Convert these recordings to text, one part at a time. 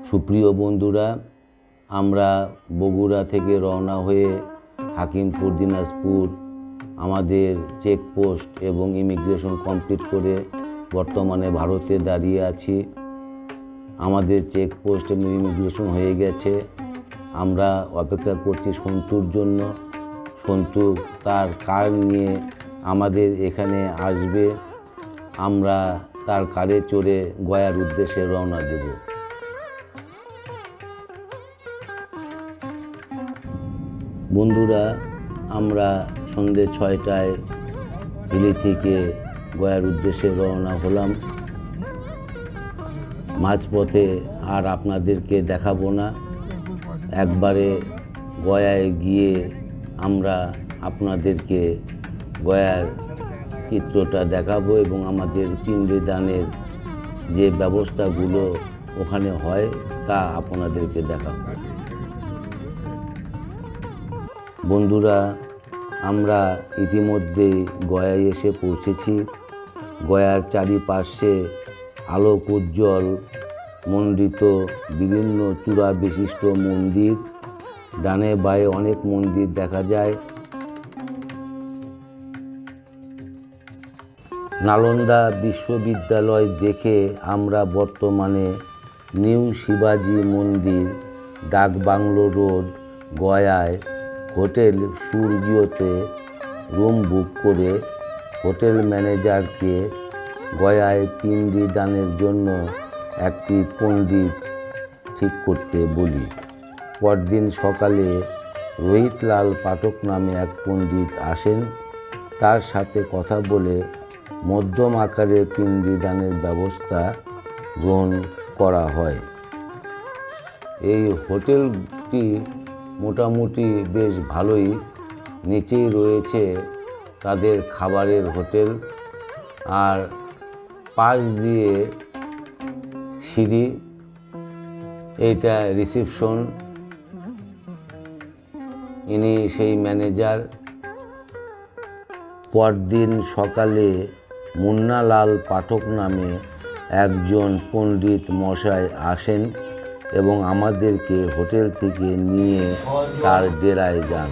সুপ্রিয় বন্ধুরা, আমরা বগুড়া থেকে রওনা হয়ে হাকিমপুর দিনাজপুর আমাদের চেকপোস্ট এবং ইমিগ্রেশন কমপ্লিট করে বর্তমানে ভারতে দাঁড়িয়ে আছি। আমাদের চেকপোস্ট এবং ইমিগ্রেশন হয়ে গেছে। আমরা অপেক্ষা করছি সন্তুর জন্য। সন্তু তার কার নিয়ে আমাদের এখানে আসবে। আমরা তার কারে চড়ে গয়ার উদ্দেশ্যে রওনা দেব। বন্ধুরা, আমরা সন্ধ্যে 6টায় হিলি থেকে গয়ার উদ্দেশ্যে রওনা হলাম। মাঝপথে আর আপনাদেরকে দেখাবো না, একবারে গয়ায় গিয়ে আমরা আপনাদেরকে গয়ার চিত্রটা দেখাবো এবং আমাদের পিণ্ডদানের যে ব্যবস্থাগুলো ওখানে হয় তা আপনাদেরকে দেখাবো। বন্ধুরা, আমরা ইতিমধ্যে গয়ায় এসে পৌঁছেছি। গয়ার চারিপাশে আলোক উজ্জ্বল মণ্ডিত বিভিন্ন চূড়া বিশিষ্ট মন্দির, ডানে বাঁয়ে অনেক মন্দির দেখা যায়। নালন্দা বিশ্ববিদ্যালয় দেখে আমরা বর্তমানে নিউ শিবাজি মন্দির, ডাকবাংলো রোড, গয়ায় হোটেল সূর্যতে রুম বুক করে হোটেল ম্যানেজারকে গয়ায় পিণ্ডদানের জন্য একটি পণ্ডিত ঠিক করতে বলি। পরদিন সকালে রোহিতলাল পাঠক নামে এক পণ্ডিত আসেন। তার সাথে কথা বলে মধ্যম আকারে পিণ্ডদানের ব্যবস্থা গ্রহণ করা হয়। এই হোটেলটি মোটামুটি বেশ ভালোই। নিচেই রয়েছে তাদের খাবারের হোটেল, আর পাশ দিয়ে সিঁড়ি। এইটা রিসেপশন। ইনি সেই ম্যানেজার। পরদিন সকালে মুন্নালাল পাঠক নামে একজন পণ্ডিত মশাই আসেন এবং আমাদেরকে হোটেল থেকে নিয়ে তার ডেরায় যান।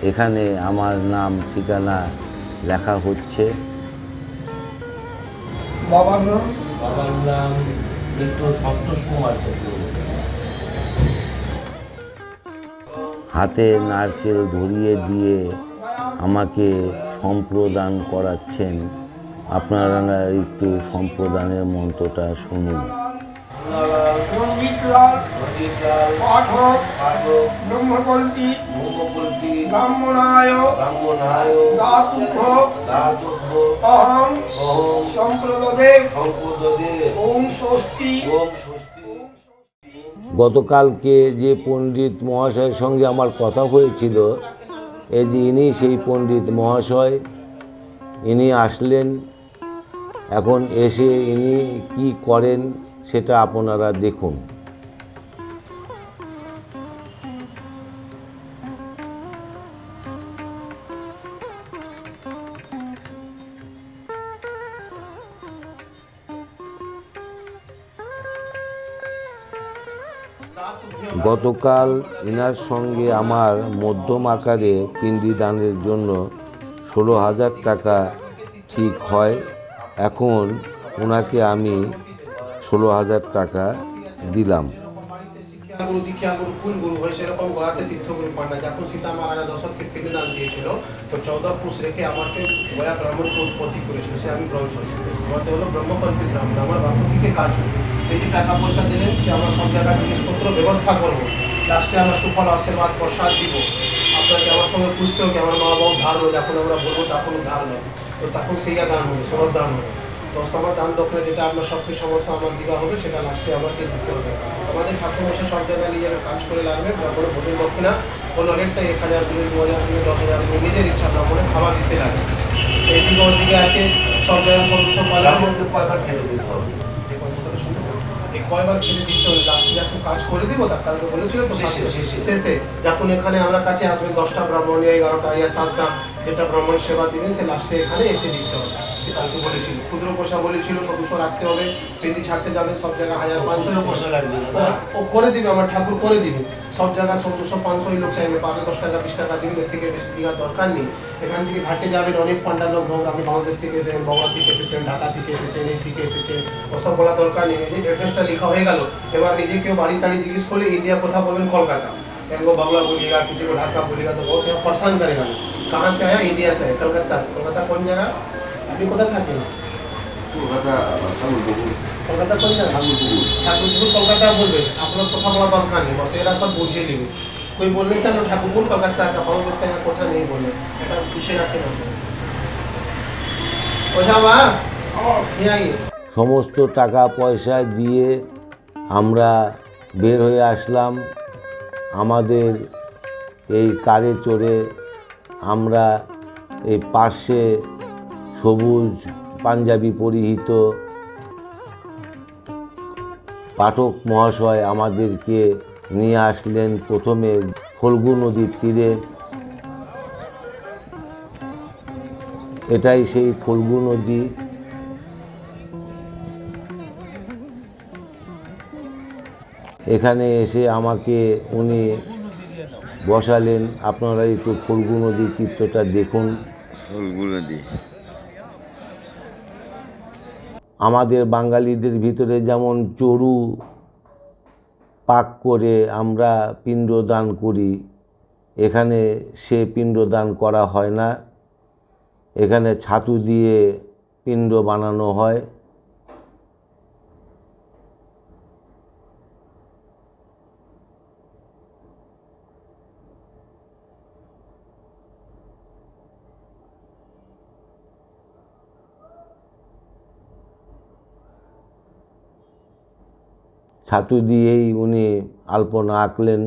এখানে আমার নাম ঠিকানা লেখা হচ্ছে। বাবার নাম সন্তোষ কুমার। হাতে নারকেল ধরিয়ে দিয়ে আমাকে সম্প্রদান করাচ্ছেন। আপনারা একটু সম্প্রদানের মন্ত্রটা শুনুন। পণ্ডিতলাল পাঠক ব্রহ্মকল্পী ব্রাহ্মণায় অহং সম্প্রদদে ওম স্বস্তি। গতকালকে যে পণ্ডিত মহাশয়ের সঙ্গে আমার কথা হয়েছিল, এই যে ইনি সেই পণ্ডিত মহাশয়। ইনি আসলেন। এখন এসে ইনি কি করেন সেটা আপনারা দেখুন। গতকাল ইনার সঙ্গে আমার মধ্যম আকারে পিণ্ডদানের জন্য 16,000 টাকা ঠিক হয়। এখন ওনাকে আমি 16,000 টাকা দিলাম। গুরু দীক্ষা গুরু কোন গুরু হয় সেরকম গয়াতে তীর্থগুরু পান্ডা যখন সীতা মহারাজা দশরথকে পিণ্ডদান দিয়েছিল, তো 14 পুষ রেখে আমাকে গয়া ব্রাহ্মণকে উৎপত্তি করেছিল। সে আমি ব্রহ্মচর্য আমাদের হলো ব্রহ্মকল্পী ব্রাহ্মণ। আমার বাপু থেকে কাজ করি, এই যে টাকা পয়সা দিলেন যে আমরা সব জায়গায় জিনিসপত্র ব্যবস্থা করবো, লাস্টে আমরা সুফল আশীর্বাদ প্রসাদ দিব। আপনাকে আমার সঙ্গে পুষতে হবে, আমার মা বাবু ধার হলো, যখন আমরা বলবো তখন ধার নেই, তো তখন সেইয়া দান হবে, সহজ দান হবে। তো আমার দান দক্ষিণা যেটা আপনার শক্তি সমর্থ আমার দিবা হবে, সেটা লাস্টে আমাকে দিতে হবে। আমাদের ঠাকুরমশাই সব জায়গায় নিজের কাজ করে লাগবে। ব্রাহ্মণের ভোজন দক্ষিণা কোনো রেটটা 1,000 দিন, 2,000 দিন, 10,000 দিন, নিজের ইচ্ছা ব্রাহ্মণের খাবার দিতে লাগে। এইদিকে ওদিকে আছে সব জায়গায় কয়বার খেতে দিতে হবে, কয়বার খেতে দিতে হবে, লাস্টে যা সব কাজ করে দিব। তার কারণে বলেছিল তো শেষে যখন এখানে আমরা কাছে আসবেন 10টা ব্রাহ্মণ, 11টা, 7টা যেটা ব্রাহ্মণের সেবা দিবেন, সে লাস্টে এখানে এসে দিতে হবে। অঙ্ক বলেছিল, খুচরো পয়সা বলেছিল 200 রাখতে হবে, পেটি ছাড়তে যাবে সব জায়গায় 1500 পয়সা লাগবে, ও করে দিবে, আমার ঠাকুর করে দিবে, সব জায়গায় 200 500 লোক চাইবে, পাবে 10 টাকা 20 টাকা দিবে, এর থেকে বেশি দেওয়ার দরকার নেই। এখান থেকে ঘাটে যাবেন, অনেক পান্ডার লোক ধরুন আপনি বাংলাদেশ থেকে এসেছেন, বগুড়া থেকে এসেছেন, ঢাকা থেকে এসেছেন, এই থেকে এসেছেন, ওসব বলা দরকার নেই। এই যে অ্যাড্রেসটা লেখা হয়ে গেল, এবার নিজে কেউ বাড়ি টাড়ি জিজ্ঞেস করলে ইন্ডিয়া কথা বলবেন কলকাতা, को बंगला बोलिएगा, किसी को ढाका बोलिएगा तो बहुत यहाँ परेशान करेगा। कहाँ से आया? इंडिया से है, कलकत्ता से। कलकत्ता कौन जगह? अभी कोথায় থাকেন? কলকাতা ঠাকুরপুকুর। কলকাতা কোন জায়গা? ঠাকুরপুকুর। ঠাকুরপুকুর কলকাতা বলবে, আপনার কথা বলা দরকার নেই, बस এরা सब বুঝিয়ে নেবে। कोई बोलने से ना ठाकुरपुर कलकत्ता का बांग्लादेश का यहाँ कोठा नहीं बोले, এটা পিছিয়ে রাখেন আপনি। পয়সা বা নিয়ে আইয়ে। সমস্ত টাকা পয়সা দিয়ে আমরা বের হয়ে আসলাম। আমাদের এই কারে চড়ে আমরা এই পাশে সবুজ পাঞ্জাবি পরিহিত পাঠক মহাশয় আমাদেরকে নিয়ে আসলেন প্রথমে ফল্গু নদীর তীরে। এটাই সেই ফল্গু নদী। এখানে এসে আমাকে উনি বসালেন। আপনারা একটু ফল্গু নদীর চিত্রটা দেখুন। ফল্গু নদী আমাদের বাঙালিদের ভিতরে যেমন চড়ু পাক করে আমরা পিণ্ডদান করি, এখানে সে পিণ্ডদান করা হয় না। এখানে ছাতু দিয়ে পিণ্ড বানানো হয়। ছাতু দিয়েই উনি আলপনা আঁকলেন।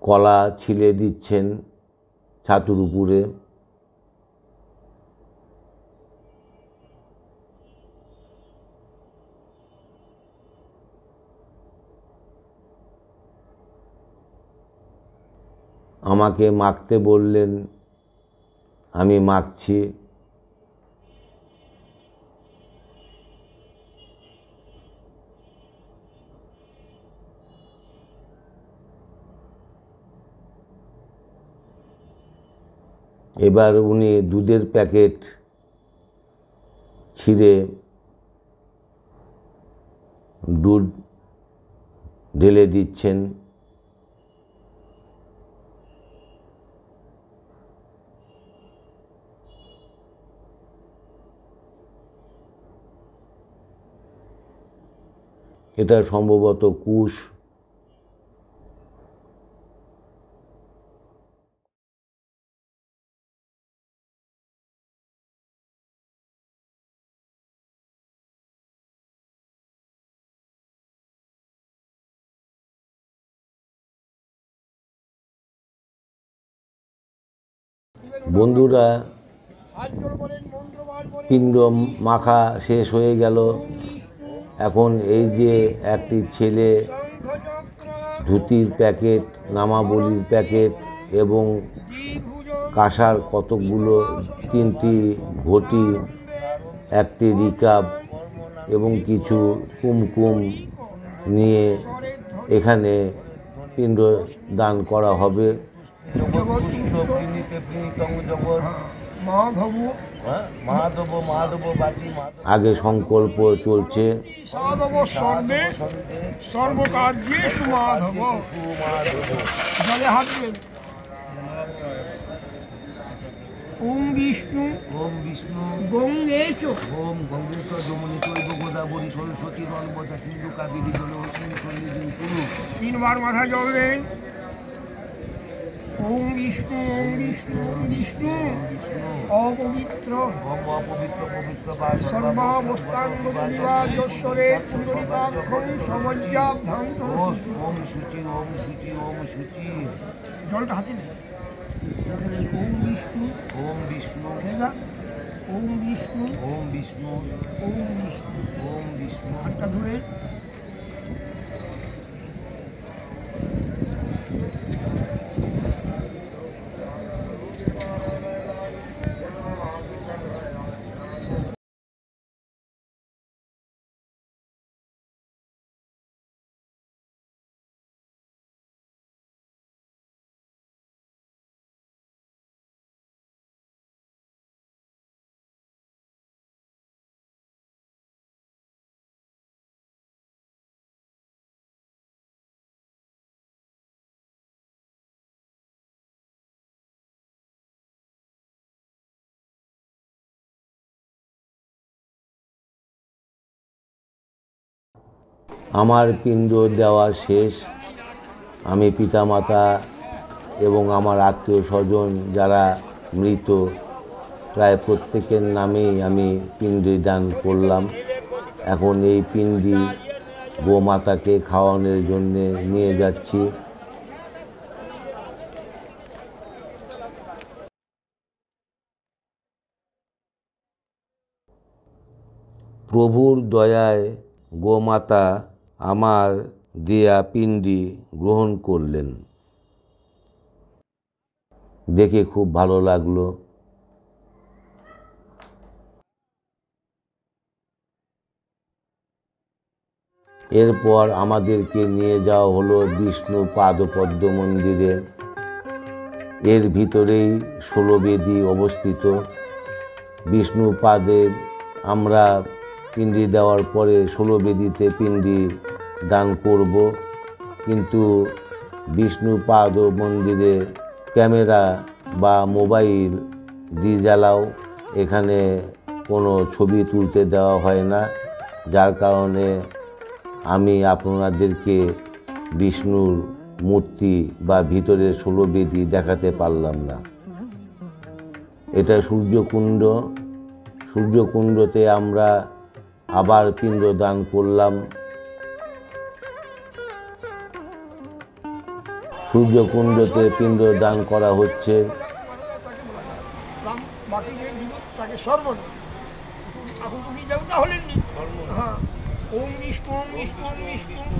কলা ছিলে দিচ্ছেন ছাতুর উপরে। আমাকে মাখতে বললেন, আমি মাখছি। এবার উনি দুধের প্যাকেট ছিঁড়ে দুধ ঢেলে দিচ্ছেন। এটা সম্ভবত কুশ। বন্ধুরা, পিণ্ড মাখা শেষ হয়ে গেল। এখন এই যে একটি ছেলে ধুতির প্যাকেট, নামাবলির প্যাকেট এবং কাঁসার কতকগুলো, 3টি ঘটি, একটি রিকাব এবং কিছু কুমকুম নিয়ে এখানে পিণ্ড দান করা হবে। আগে সংকল্প চলছে। ওম বিষ্ণু ওম বিষ্ণু গঙ্গে চ ওম গঙ্গে চ যমুনে চৈব গোদাবরী সরস্বতী নর্মদা সিন্ধু কাবেরী জলে অস্মিন সন্নিধিং কুরু। 3 বার মাথা জড়বেন। ওম বিষ্ণু ওম বিষ্ণু ওম বিষ্ণু অপবিত্র ওম অপবিত্র পবিত্র বা সর্বাবস্থাঙ্গবিভাজস্বরে পুণ্ডরিকাক্ষং সমজ্জাবধাং। ওম শুচি ওম শুচি ওম শুচি। জলটা হাতে নেই। ওম বিষ্ণু ওম বিষ্ণু ওম বিষ্ণু ওম বিষ্ণু ওম বিষ্ণু। ওম বিষ্ণু। হাতটা ধরে আমার পিণ্ড দেওয়া শেষ। আমি পিতামাতা এবং আমার আত্মীয় স্বজন যারা মৃত প্রায় প্রত্যেকের নামেই আমি পিণ্ডি দান করলাম। এখন এই পিণ্ডি গোমাতাকে খাওয়ানোর জন্য নিয়ে যাচ্ছি। প্রভুর দয়ায় গোমাতা আমার দেয়া পিণ্ডি গ্রহণ করলেন, দেখে খুব ভালো লাগলো। এরপর আমাদেরকে নিয়ে যাওয়া হলো বিষ্ণু পাদপদ্ম মন্দিরে। এর ভিতরেই 16 বেদী অবস্থিত। বিষ্ণু পাদে আমরা পিণ্ডি দেওয়ার পরে 16 বেদীতে পিণ্ডি দান করব, কিন্তু বিষ্ণু পাদ মন্দিরে ক্যামেরা বা মোবাইল ডিএসএলআর এখানে কোনো ছবি তুলতে দেওয়া হয় না, যার কারণে আমি আপনাদেরকে বিষ্ণুর মূর্তি বা ভিতরে 16 বেদী দেখাতে পারলাম না। এটা সূর্যকুণ্ড। সূর্যকুণ্ডতে আমরা আবার পিণ্ড দান করলাম। সূর্যকুণ্ডতে পিণ্ড দান করা হচ্ছে। বাকি যে দিল তাকে সর্বন। এখন তুমি দেবতা হলেন নি। হ্যাঁ, ওম বিষ্ণু ওম বিষ্ণু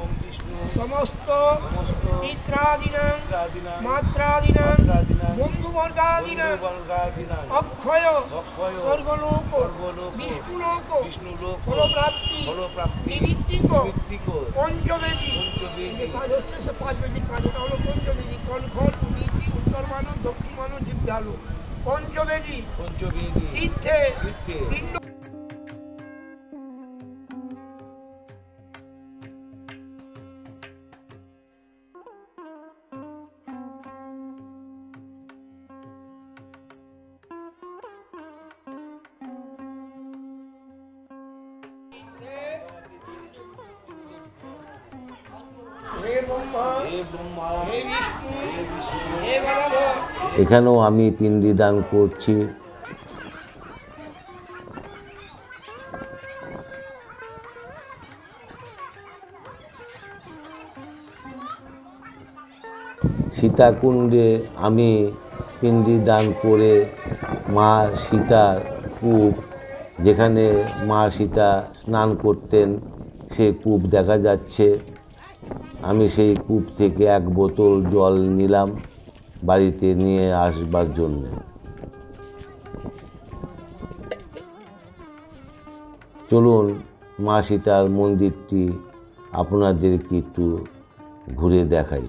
ওম বিষ্ণু। সমস্ত পিত্রাদিনাং মাত্রাদিনাং বন্ধুবর্গাদিনাং অক্ষয় স্বর্গলোক বিষ্ণুলোক ফলপ্রাপ্তি নিমিত্তিক পঞ্চবেদী। যে কাজ হচ্ছে সে 5 বেদীর কাজ। এটা হলো পঞ্চবেদী: কনখন, নীতি, উত্তর মানব, দক্ষিণ মানব, জিজ্ঞালু। পঞ্চবেদী তীর্থে পিণ্ড। হে ব্রহ্মা হে বিষ্ণু হে মাধব। এখানেও আমি পিণ্ডি দান করছি। সীতাকুণ্ডে আমি পিণ্ডি দান করে মা সীতার কূপ, যেখানে মা সীতা স্নান করতেন, সে কূপ দেখা যাচ্ছে। আমি সেই কূপ থেকে 1 বোতল জল নিলাম বাড়িতে নিয়ে আসবার জন্য। চলুন মা সীতার মন্দিরটি আপনাদেরকে একটু ঘুরে দেখাই।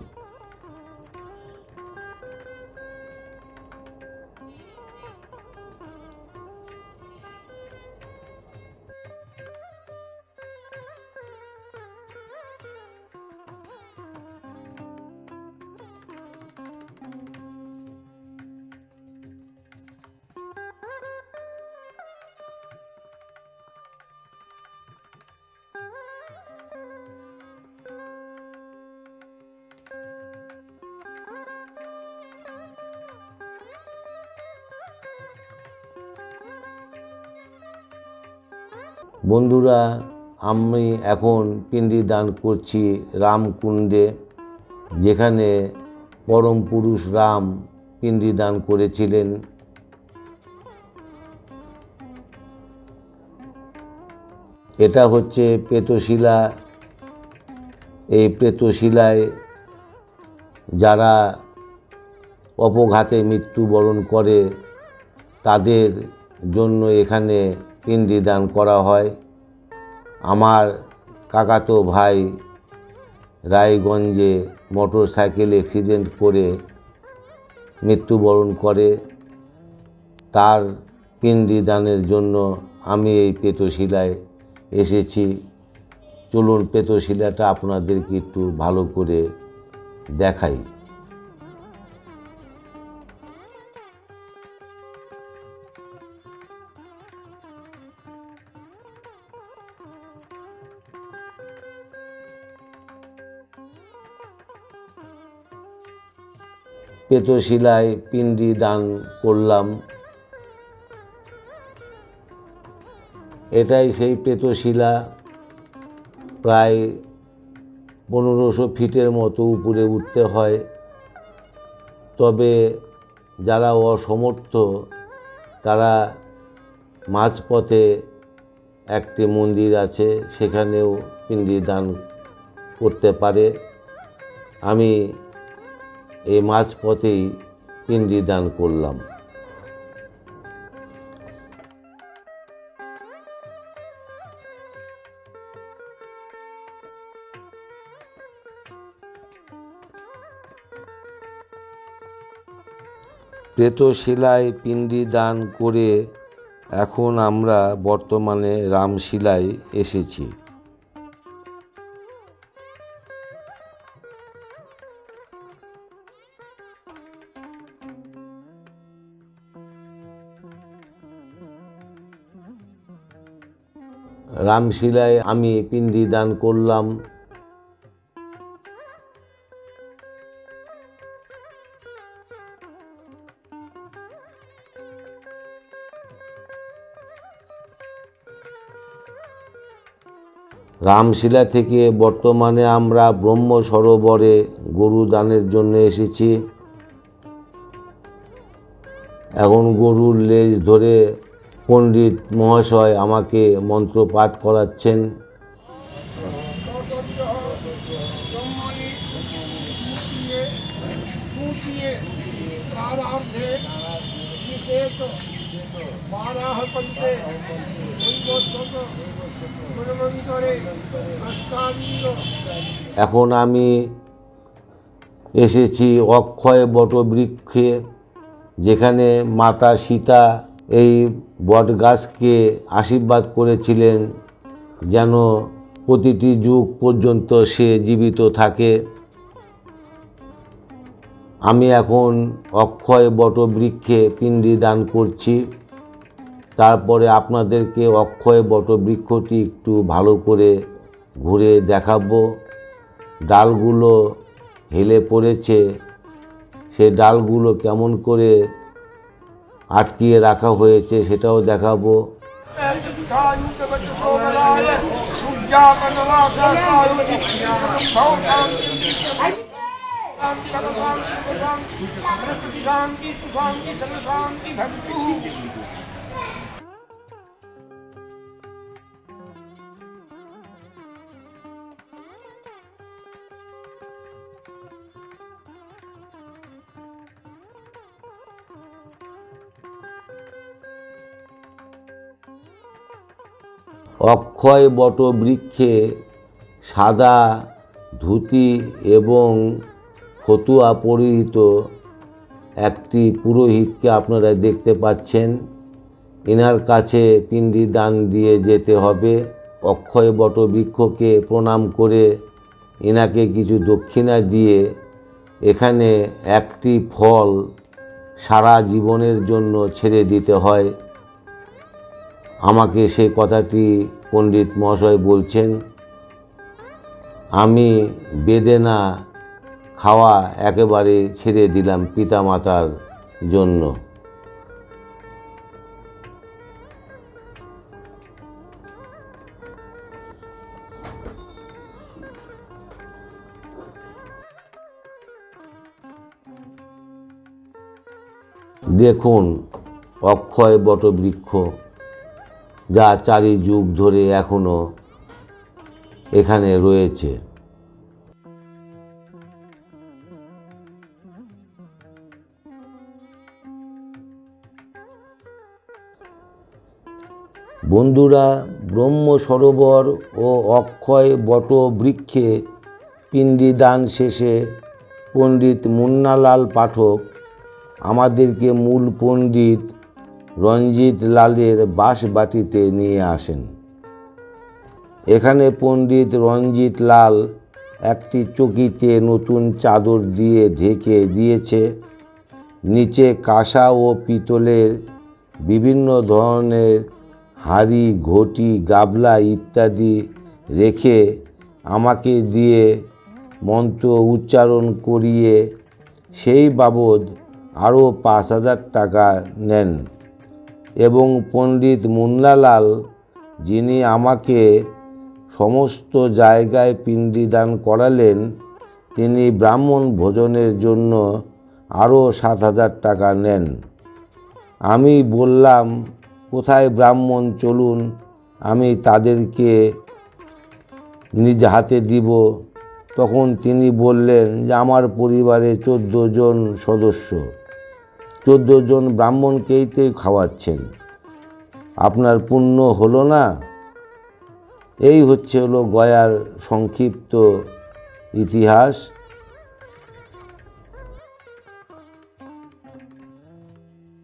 বন্ধুরা, আমি এখন পিণ্ডি দান করছি রামকুণ্ডে, যেখানে পরম পুরুষ রাম পিণ্ডি দান করেছিলেন। এটা হচ্ছে প্রেতশিলা। এই প্রেতশিলায় যারা অপঘাতে মৃত্যুবরণ করে তাদের জন্য এখানে পিণ্ডি দান করা হয়। আমার কাকাতো ভাই রায়গঞ্জে মোটরসাইকেল অ্যাক্সিডেন্ট করে মৃত্যুবরণ করে, তার পিণ্ডি দানের জন্য আমি এই প্রেতশিলায় এসেছি। চলুন প্রেতশিলাটা আপনাদেরকে একটু ভালো করে দেখাই। প্রেতশিলায় পিণ্ডি দান করলাম। এটাই সেই প্রেতশিলা, প্রায় 1500 ফিটের মতো উপরে উঠতে হয়। তবে যারা অসমর্থ তারা মাঝপথে একটি মন্দির আছে, সেখানেও পিণ্ডি দান করতে পারে। আমি এই মাঝপথেই পিণ্ডি দান করলাম। প্রেতশিলায় পিণ্ডি দান করে এখন আমরা বর্তমানে রামশিলায় এসেছি। রামশিলায় আমি পিণ্ডি দান করলাম। রামশিলা থেকে বর্তমানে আমরা ব্রহ্ম সরোবরে গরু দানের জন্য এসেছি। এখন গরুর লেজ ধরে পণ্ডিত মহাশয় আমাকে মন্ত্র পাঠ করাচ্ছেন। এখন আমি এসেছি অক্ষয় বটবৃক্ষে, যেখানে মাতা সীতা এই বটগাছকে আশীর্বাদ করেছিলেন যেন প্রতিটি যুগ পর্যন্ত সে জীবিত থাকে। আমি এখন অক্ষয় বটবৃক্ষে পিণ্ডি দান করছি। তারপরে আপনাদেরকে অক্ষয় বটবৃক্ষটি একটু ভালো করে ঘুরে দেখাবো। ডালগুলো হেলে পড়েছে, সে ডালগুলো কেমন করে আটকিয়ে রাখা হয়েছে সেটাও দেখাবো। অক্ষয় বটবৃক্ষে সাদা ধুতি এবং ফতুয়া পরিহিত একটি পুরোহিতকে আপনারা দেখতে পাচ্ছেন। এনার কাছে পিণ্ডি দান দিয়ে যেতে হবে। অক্ষয় বটবৃক্ষকে প্রণাম করে এনাকে কিছু দক্ষিণা দিয়ে এখানে একটি ফল সারা জীবনের জন্য ছেড়ে দিতে হয়। আমাকে সেই কথাটি পণ্ডিত মহাশয় বলছেন। আমি বেদেনা খাওয়া একেবারে ছেড়ে দিলাম পিতামাতার জন্য। দেখুন অক্ষয় বটবৃক্ষ, যা 4 যুগ ধরে এখনো এখানে রয়েছে। বন্ধুরা, ব্রহ্ম সরোবর ও অক্ষয় বট বৃক্ষে পিণ্ডদান শেষে পণ্ডিত মুন্নালাল পাঠক আমাদেরকে মূল পণ্ডিত রঞ্জিত লালের বাঁশবাটিতে নিয়ে আসেন। এখানে পণ্ডিত রঞ্জিত লাল একটি চকিতে নতুন চাদর দিয়ে ঢেকে দিয়েছে। নিচে কাঁসা ও পিতলের বিভিন্ন ধরনের হাঁড়ি, ঘটি, গাবলা ইত্যাদি রেখে আমাকে দিয়ে মন্ত্র উচ্চারণ করিয়ে সেই বাবদ আরও 5,000 টাকা নেন এবং পণ্ডিত মুন্নালাল, যিনি আমাকে সমস্ত জায়গায় পিণ্ডদান করালেন, তিনি ব্রাহ্মণ ভোজনের জন্য আরও 7,000 টাকা নেন। আমি বললাম, কোথায় ব্রাহ্মণ, চলুন আমি তাদেরকে নিজ হাতে দিব। তখন তিনি বললেন যে আমার পরিবারে 14 জন সদস্য, 14 জন ব্রাহ্মণকেই তো খাওয়াচ্ছেন, আপনার পুণ্য হলো না? এই হলো গয়ার সংক্ষিপ্ত ইতিহাস।